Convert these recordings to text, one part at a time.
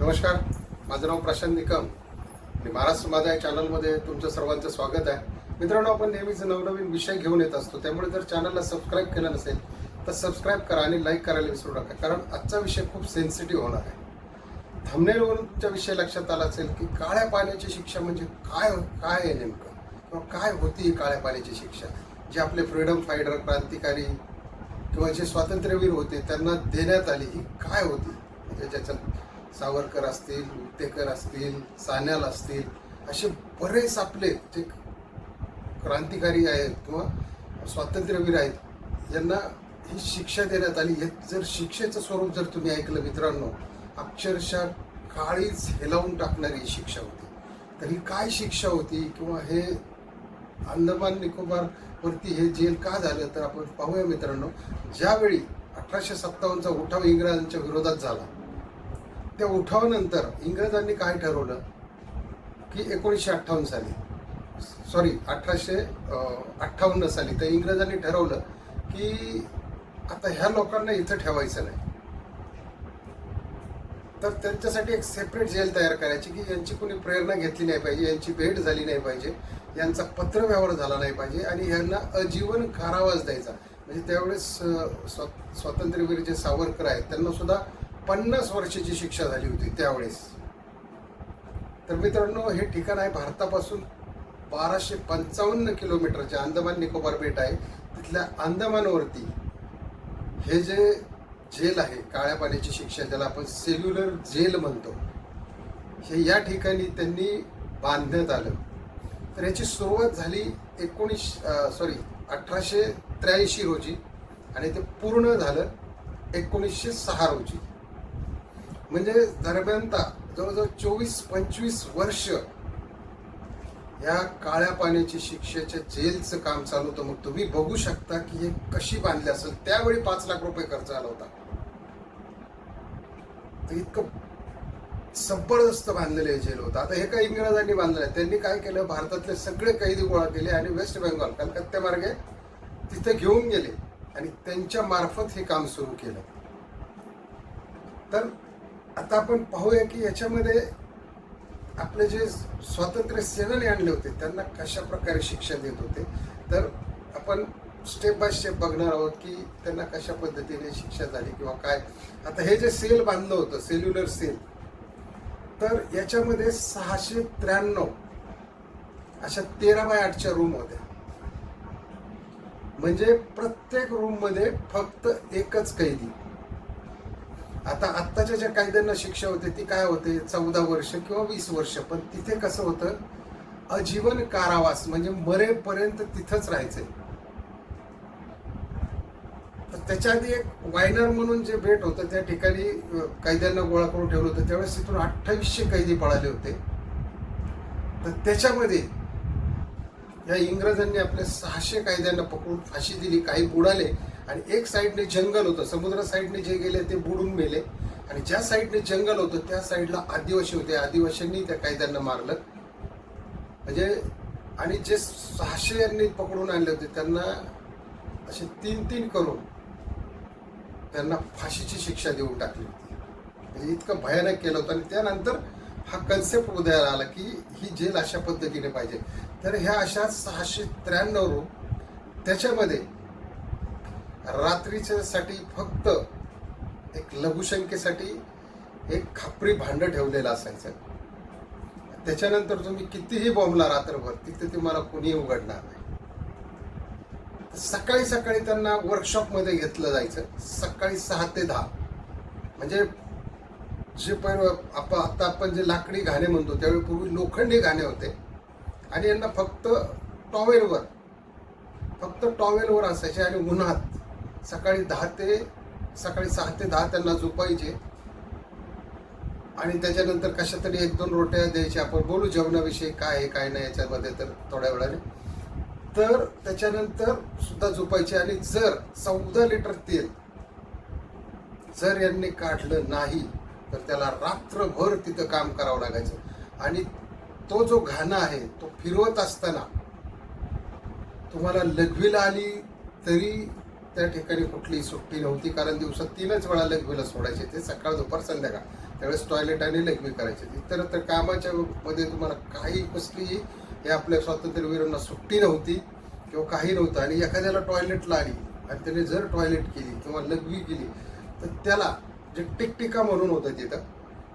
नमस्कार, माझं नाव प्रशांत निकम आणि महाराष्ट्र माझा या चॅनलमध्ये तुमचं सर्वांचं स्वागत आहे. मित्रांनो, आपण नेहमीच नवनवीन विषय घेऊन येत असतो. त्यामुळे जर चॅनलला सबस्क्राईब केलं नसेल तर सबस्क्राईब करा आणि लाईक करायला विसरू नका, कारण आजचा विषय खूप सेन्सिटिव्ह होणार आहे. थंबनेलवरून तुमच्या विषय लक्षात आला असेल की काळ्या पाण्याची शिक्षा म्हणजे काय काय आहे नेमकं, किंवा काय होती ही काळ्या पाण्याची शिक्षा. जे आपले फ्रीडम फायटर, क्रांतिकारी किंवा जे स्वातंत्र्यवीर होते त्यांना देण्यात आली, ही काय होती. म्हणजे ज्याच्यात सावरकर असतील, उत्तेकर असतील, सान्याल असतील, असे बरेच आपले जे क्रांतिकारी आहेत किंवा स्वातंत्र्यवीर आहेत, यांना ही शिक्षा देण्यात आली. हे जर शिक्षेचं स्वरूप जर तुम्ही ऐकलं मित्रांनो, अक्षरशः काळीच हेलावून टाकणारी ही शिक्षा होती. तर ही काय शिक्षा होती, किंवा हे अंदमान निकोबार वरती हे जेल का झालं, तर आपण पाहूया मित्रांनो. ज्यावेळी 1857चा उठाव इंग्रजांच्या विरोधात झाला, त्या उठावानंतर इंग्रजांनी काय ठरवलं की 1958 साली, 1858 साली, तर इंग्रजांनी ठरवलं की आता ह्या लोकांना इथं ठेवायचं नाही, तर त्यांच्यासाठी एक सेपरेट जेल तयार करायची की यांची कोणी प्रेरणा घेतली नाही पाहिजे, यांची भेट झाली नाही पाहिजे, यांचा पत्रव्यवहार झाला नाही पाहिजे, आणि यांना आजीवन कारावास द्यायचा. म्हणजे त्यावेळेस स्वातंत्र्यवीर जे सावरकर आहेत त्यांना सुद्धा 50 वर्षाची शिक्षा झाली होती त्यावेळेस. तर मित्रांनो, हे ठिकाण आहे भारतापासून 1255 किलोमीटरचे अंदमान निकोबार बेट आहे. तिथल्या अंदमानवरती हे जे जेल आहे, काळ्या पाण्याची शिक्षा ज्याला आपण सेल्युलर जेल म्हणतो, हे या ठिकाणी त्यांनी बांधण्यात आलं. तर याची सुरुवात झाली 1883 रोजी आणि ते पूर्ण झालं 1906 रोजी. म्हणजे दरम्यानता जवळजवळ 24-25 वर्ष या काळ्या पाण्याची शिक्षेच्या जेलचं काम चालू होतं. मग तुम्ही बघू शकता की हे कशी बांधली असेल. त्यावेळी 5 लाख रुपये खर्च आला होता. तर इतकं जबरदस्त बांधलेलं जेल होतं. आता हे काय इंग्रजांनी बांधलं, त्यांनी काय केलं, भारतातले सगळे कैदी गोळा केले आणि वेस्ट बेंगॉल, कलकत्ता मार्गे तिथे घेऊन गेले आणि त्यांच्या मार्फत हे काम सुरू केलं. तर आता आपण पाहूया की याच्यामध्ये आपले जे स्वातंत्र्य सेनानी आणले होते त्यांना कशा प्रकारे शिक्षा देत होते. तर आपण स्टेप बाय स्टेप बघणार आहोत की त्यांना कशा पद्धतीने शिक्षा झाली किंवा काय. आता हे जे सेल बांधलं होतं, सेल्युलर सेल, तर याच्यामध्ये 693 अशा 13x8च्या रूम होत्या. म्हणजे प्रत्येक रूम मध्ये फक्त एकच कैदी. आता आत्ताच्या ज्या कायद्यांना शिक्षा होते ती काय होते, 14 वर्ष किंवा 20 वर्ष. पण तिथे कसं होतं, आजीवन कारावास, म्हणजे मरेपर्यंत तिथंच राहायचंय. तर त्याच्या आधी एक वायनर म्हणून जे बेट होतं त्या ठिकाणी कैद्यांना गोळा करून ठेवलं होतं. त्यावेळेस तिथून 2800 कैदी पळाले होते. तर त्याच्यामध्ये या इंग्रजांनी आपल्या 600 कैद्यांना पकडून फाशी दिली. काही बुडाले आणि एक साईडने जंगल होतं, समुद्र साईडने जे गेले ते बुडून मेले, आणि ज्या साईडने जंगल होतं त्या साईडला आदिवासी होते, आदिवासींनी त्या कैद्यांना मारलं. म्हणजे आणि जे 600 यांनी पकडून आणले होते त्यांना असे 3-3 करून त्यांना फाशीची शिक्षा देऊन टाकली होती. म्हणजे इतकं भयानक केलं होतं. आणि त्यानंतर हा कन्सेप्ट उदयाला आला की ही जेल अशा पद्धतीने पाहिजे. तर ह्या अशा 693 रूम, त्याच्यामध्ये रात्रीच्यासाठी फक्त एक लघुशंकेसाठी एक खापरी भांड ठेवलेलं असायचं. त्याच्यानंतर तुम्ही कितीही बोंबला रात्रभर, तिथे तुम्हाला कोणीही उघडणार नाही. सकाळी सकाळी त्यांना वर्कशॉपमध्ये घेतलं जायचं, सकाळी 6 ते 10. म्हणजे जे आता आपण जे लाकडी घाणे म्हणतो, त्यावेळी पूर्वी लोखंडी घाणे होते आणि यांना फक्त टॉवेलवर असायचे आणि उन्हात सकाळी 6 ते 10 त्यांना झोपायचे. आणि त्याच्यानंतर कशा तरी 1-2 रोट्या द्यायचे. आपण बोलू जेवणाविषयी काय आहे काय नाही याच्यामध्ये तर थोड्या वेळाने. तर त्याच्यानंतर सुद्धा झोपायचे. आणि जर 14 लिटर तेल जर यांनी काढलं नाही तर त्याला रात्रभर तिथं काम करावं लागायचं. आणि तो जो घाणा आहे तो फिरवत असताना तुम्हाला लघवीला आली तरी त्या ठिकाणी कुठलीही सुट्टी नव्हती, कारण दिवसात 3च वेळा लघवीला सोडायचे, ते सकाळ दुपार संध्याकाळ. त्यावेळेस टॉयलेट आणि लघवी करायचे. इतर तर कामाच्या मध्ये तुम्हाला काही कसलीही हे आपल्या स्वातंत्र्यवीरांना सुट्टी नव्हती किंवा काही नव्हतं. आणि एखाद्याला टॉयलेटला आली आणि त्याने जर टॉयलेट केली किंवा लघवी केली तर त्याला जे टिकटिका म्हणून होतं तिथं,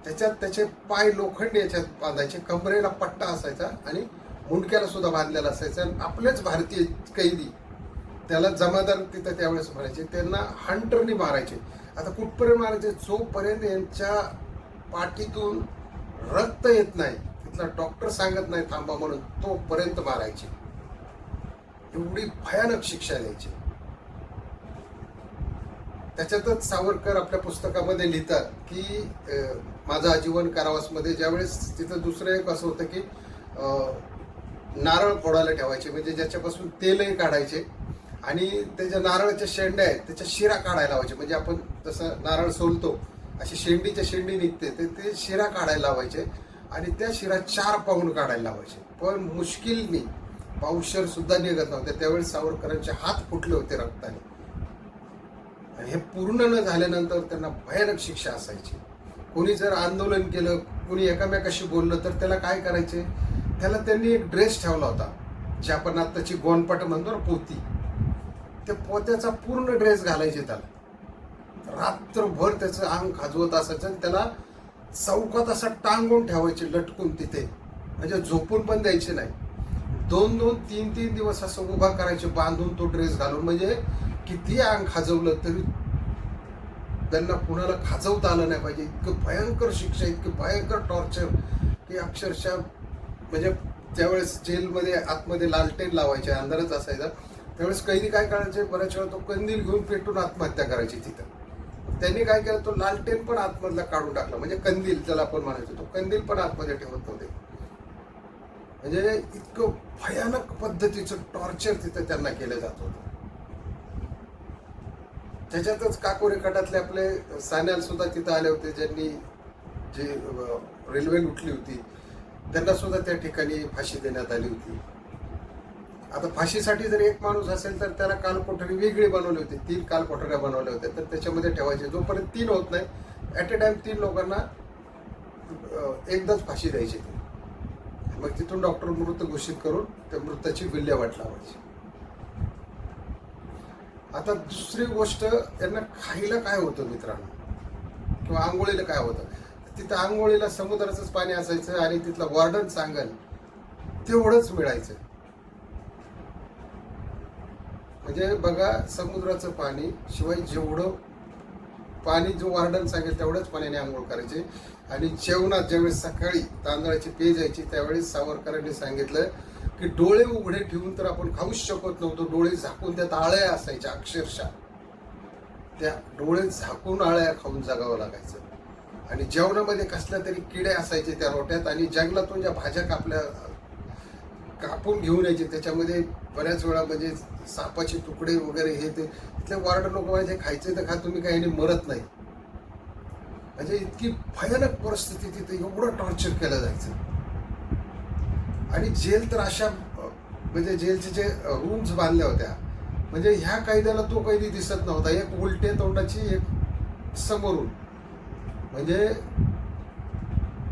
त्याच्यात त्याचे पाय लोखंडी याच्यात बांधायचे, कमरेला पट्टा असायचा आणि मुंडक्याला सुद्धा बांधलेला असायचा. आणि आपलेच भारतीय कैदी त्याला जमादार तिथं त्यावेळेस म्हणायचे, त्यांना हंटरनी मारायचे. आता कुठपर्यंत मारायचे, जोपर्यंत यांच्या पाठीतून रक्त येत नाही, तिथला डॉक्टर सांगत नाही थांबा म्हणून, तोपर्यंत मारायचे. एवढी भयानक शिक्षा द्यायची. त्याच्यातच सावरकर आपल्या पुस्तकामध्ये लिहितात की माझा आजीवन कारावासमध्ये ज्यावेळेस तिथं दुसरं एक असं होतं की नारळ फोडायला ठेवायचे, म्हणजे ज्याच्यापासून तेलही काढायचे आणि त्याच्या नारळाच्या शेंड्या आहेत त्याच्या शिरा काढायला लावायचे. म्हणजे आपण जसं नारळ सोलतो अशी शेंडी निघते, ते शिरा काढायला लावायचे आणि त्या शिरा 4 पाऊंड काढायला लावायचे. पण मुश्किलनी पावशर सुद्धा निघत नव्हते. त्यावेळेस सावरकरांचे हात फुटले होते रक्ताने. आणि हे पूर्ण न झाल्यानंतर त्यांना भयानक शिक्षा असायची. कोणी जर आंदोलन केलं, कोणी एकामेकाशी बोललं तर त्याला काय करायचे, त्याला त्यांनी एक ड्रेस ठेवला होता, जे आपण आत्ताची गोनपाट म्हणतो ना, पोती, त्या पोत्याचा पूर्ण ड्रेस घालायचे त्याला. रात्रभर त्याचं अंग खाजवत असायचं आणि त्याला चौकात असा टांगून ठेवायचे लटकून तिथे, म्हणजे झोपून पण द्यायचे नाही. 2-2, 3-3 दिवस असं उभा करायचे बांधून तो ड्रेस घालून. म्हणजे किती अंग खाजवलं तरी त्यांना कुणाला खाजवता आलं नाही पाहिजे. इतकं भयंकर शिक्षा, इतकं भयंकर टॉर्चर की अक्षरशः, म्हणजे त्यावेळेस जेलमध्ये आतमध्ये लालटेन लावायचे, अंधारच असायचा. त्यावेळेस कैदी काय करायचे, बऱ्याच वेळा तो कंदील घेऊन पेटून आत्महत्या करायची तिथं. त्यांनी काय केलं, तो लालटेन पण आतमधला काढून टाकला, म्हणजे कंदील त्याला आपण म्हणायचो, तो कंदील पण आतमध्ये ठेवत नव्हते. म्हणजे इतकं भयानक पद्धतीचं टॉर्चर तिथं त्यांना केलं जात होतं. त्याच्यातच काकोरी कटातले आपले सान्याल सुद्धा तिथं आले होते, ज्यांनी जे रेल्वे लुटली होती, त्यांना सुद्धा त्या ठिकाणी फाशी देण्यात आली होती. आता फाशीसाठी जर एक माणूस असेल तर त्याला कालकोठडी वेगळी बनवली होती, 3 कालकोठड्या बनवल्या होत्या, तर त्याच्यामध्ये ठेवायचे. जोपर्यंत 3 होत नाही, ॲट अ टाइम 3 लोकांना एकदाच फाशी द्यायची. मग तिथून डॉक्टर मृत घोषित करून त्या मृताची विल्हेवाट लावायची. आता दुसरी गोष्ट, यांना खायला काय होतं मित्रांनो, किंवा आंघोळीला काय होतं. तिथं आंघोळीला समुद्राचंच पाणी असायचं आणि तिथला वॉर्डन सांगल तेवढंच मिळायचं. म्हणजे बघा, समुद्राचं पाणी शिवाय जेवढं पाणी जो वॉर्डन सांगेल तेवढंच पाण्याने आंघोळ करायचे. आणि जेवणात ज्यावेळेस सकाळी तांदळाची पेज यायची, त्यावेळेस सावरकरांनी सांगितलं की डोळे उघडे ठेवून तर आपण खाऊच शकत नव्हतो, डोळे झाकून त्यात आळ्या असायच्या. अक्षरशः त्या डोळे झाकून आळ्या खाऊन जगावं लागायचं. आणि जेवणामध्ये कसल्या तरी किडे असायचे त्या रोट्यात, आणि जंगलातून ज्या भाज्या कापून घेऊन यायचे, त्याच्यामध्ये बऱ्याच वेळा म्हणजे सापाचे तुकडे वगैरे हे ते. तिथले वॉर्डन लोक म्हणजे खायचे तर खा, तुम्ही काही मरत नाही. म्हणजे इतकी भयानक परिस्थिती तिथे, एवढं टॉर्चर केलं जायचं. आणि जेल तर अशा, म्हणजे जेलचे जे रूम्स बांधल्या होत्या, म्हणजे ह्या कैद्याला तो कैदी दिसत नव्हता, एक उलटे तोंडाची, एक समोरून. म्हणजे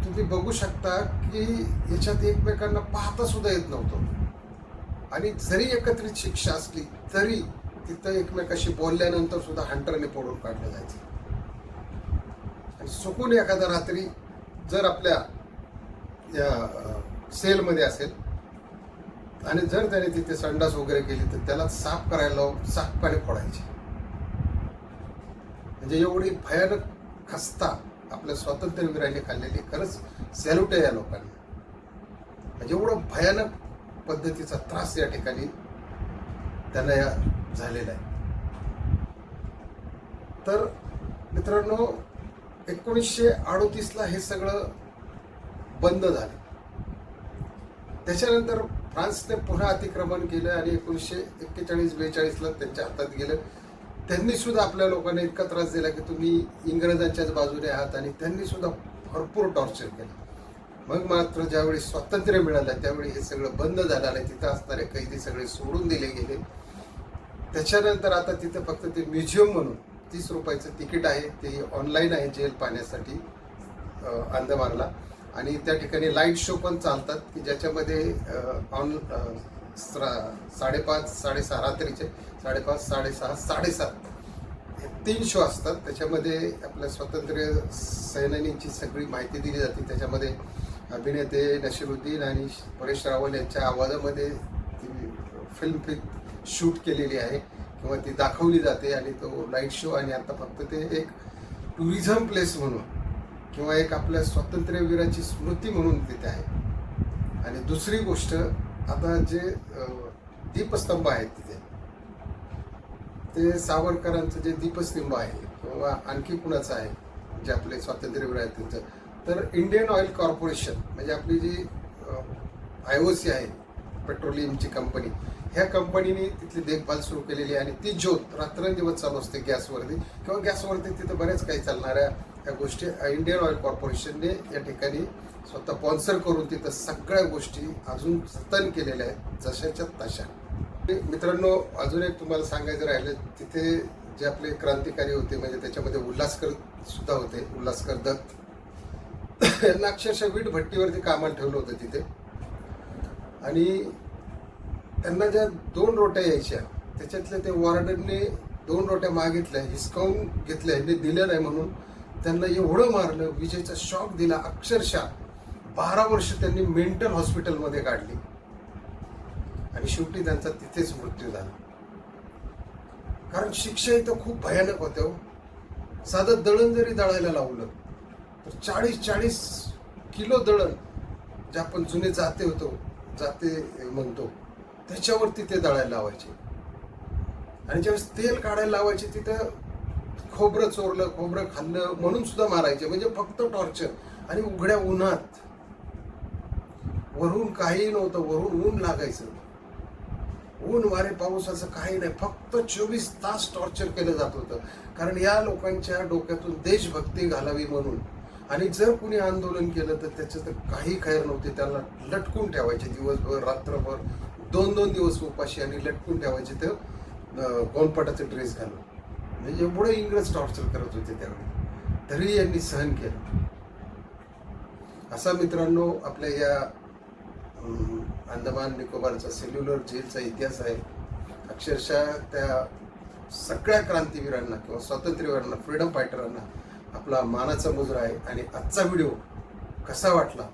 तुम्ही बघू शकता की याच्यात एकमेकांना पाहता सुद्धा येत नव्हतं. आणि जरी एकत्रित शिक्षा असली तरी तिथं एकमेकाशी बोलल्यानंतर सुद्धा हंटरने फोडून काढलं जायचं. आणि चुकून एखादा रात्री जर आपल्या या सेलमध्ये असेल आणि जर त्याने तिथे संडास वगैरे केली तर त्याला साफ करायला लावून साफपाने फोडायचे. म्हणजे एवढी भयानक खस्ता आपल्या स्वातंत्र्यवीरांनी खाल्लेली. खरंच सॅल्यूट आहे या लोकांना. म्हणजे एवढं भयानक पद्धतीचा त्रास या ठिकाणी त्यांना झालेला आहे. तर मित्रांनो, 1938ला हे सगळं बंद झालं. त्याच्यानंतर फ्रान्सने पुन्हा अतिक्रमण केलं आणि 1941-42ला त्यांच्या हातात गेलं. त्यांनी सुद्धा आपल्या लोकांना इतका त्रास दिला की तुम्ही इंग्रजांच्याच बाजूने आहात, आणि त्यांनी सुद्धा भरपूर टॉर्चर केलं. मग मात्र ज्यावेळी स्वातंत्र्य मिळालं त्यावेळी हे सगळं बंद झालं आणि तिथं असणारे कैदी सगळे सोडून दिले गेले. त्याच्यानंतर आता तिथं फक्त ते म्युझियम म्हणून 30 रुपयाचं तिकीट आहे, ते ऑनलाईन आहे जेल पाहण्यासाठी. अंदमानला. आणि त्या ठिकाणी लाईट शो पण चालतात की ज्याच्यामध्ये 5:30 6:30 रात्रीचे 5:30 6:30 7:30 हे 3 शो असतात. त्याच्यामध्ये आपल्या स्वातंत्र्य सैनिकांची सगळी माहिती दिली जाते. त्याच्यामध्ये अभिनेते नशिरुद्दीन आणि परेश रावल यांच्या आवाजामध्ये ती फिल्म शूट केलेली आहे किंवा ती दाखवली जाते. आणि तो लाईट शो आणि आता फक्त ते एक टुरिझम प्लेस म्हणून किंवा एक आपल्या स्वातंत्र्यवीराची स्मृती म्हणून तिथे आहे. आणि दुसरी गोष्ट, आता जे दीपस्तंभ आहेत तिथे, ते सावरकरांचं जे दीपस्तंभ आहे किंवा आणखी कुणाचं आहे जे आपले स्वातंत्र्यवीर आहेत त्यांचं, तर इंडियन ऑइल कॉर्पोरेशन म्हणजे आपली जी IOC आहे पेट्रोलियमची कंपनी, ह्या कंपनीने तिथली देखभाल सुरू केलेली आहे. आणि ती ज्योत रात्रंदिवस चालू असते गॅसवरती किंवा गॅसवरती तिथं बऱ्याच काही चालणाऱ्या ह्या गोष्टी इंडियन ऑइल कॉर्पोरेशनने या ठिकाणी स्वतः स्पॉन्सर करून तिथं सगळ्या गोष्टी अजून जतन केलेल्या आहेत जशाच्या तशा. मित्रांनो, अजून एक तुम्हाला सांगायचं राहिलं, तिथे जे आपले क्रांतिकारी होते म्हणजे त्याच्यामध्ये उल्हासकर सुद्धा होते, उल्हासकर दत्त यांना अक्षरशः वीट भट्टीवरती कामाला ठेवलं होतं तिथे. आणि त्यांना ज्या 2 रोट्या यायच्या त्याच्यातल्या ते वॉर्डनने 2 रोट्या मागितल्या, हिसकावून घेतल्या, यांनी दिल्या नाही म्हणून त्यांना एवढं मारलं, विजेचा शॉक दिला. अक्षरशः 12 वर्ष त्यांनी मेंटल हॉस्पिटलमध्ये काढली आणि शेवटी त्यांचा तिथेच मृत्यू झाला. कारण शिक्षा इथं खूप भयानक होत्या. साधं दळण जरी दळायला लावलं तर 40-40 किलो दळण, जे आपण जुने जाते म्हणतो, त्याच्यावरती ते दळायला लावायचे. आणि ज्यावेळेस तेल काढायला लावायचे तिथं खोबरं चोरलं, खोबरं खाल्लं म्हणून सुद्धा मारायचे. म्हणजे फक्त टॉर्चर. आणि उघड्या उन्हात, वरून काही नव्हतं, वरून ऊन लागायचं, ऊन वारे पाऊस असं काही नाही, फक्त 24 तास टॉर्चर केलं जात होतं. कारण या लोकांच्या डोक्यातून देशभक्ती घालावी म्हणून. आणि जर कुणी आंदोलन केलं तर त्याचं तर काही खैर नव्हते. त्याला लटकून ठेवायचे दिवसभर, रात्रभर, 2-2 दिवस उपाशी आणि लटकून ठेवायचे ते गोंडपाटाचे ड्रेस घालून. म्हणजे एवढं इंग्रज टॉर्चर करत होते त्यावेळी, तरी यांनी सहन केलं. असा मित्रांनो आपल्या या अंदमान निकोबारचा सेल्युलर जेलचा इतिहास आहे. अक्षरशः त्या सगळ्या क्रांतीवीरांना किंवा स्वातंत्र्यवीरांना, फ्रीडम फायटरांना आपला मानाचा मुजरा आहे. आणि आजचा व्हिडिओ कसा वाटला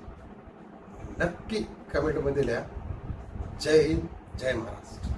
नक्की कमेंटमध्ये लिहा. जय हिंद, जय महाराष्ट्र.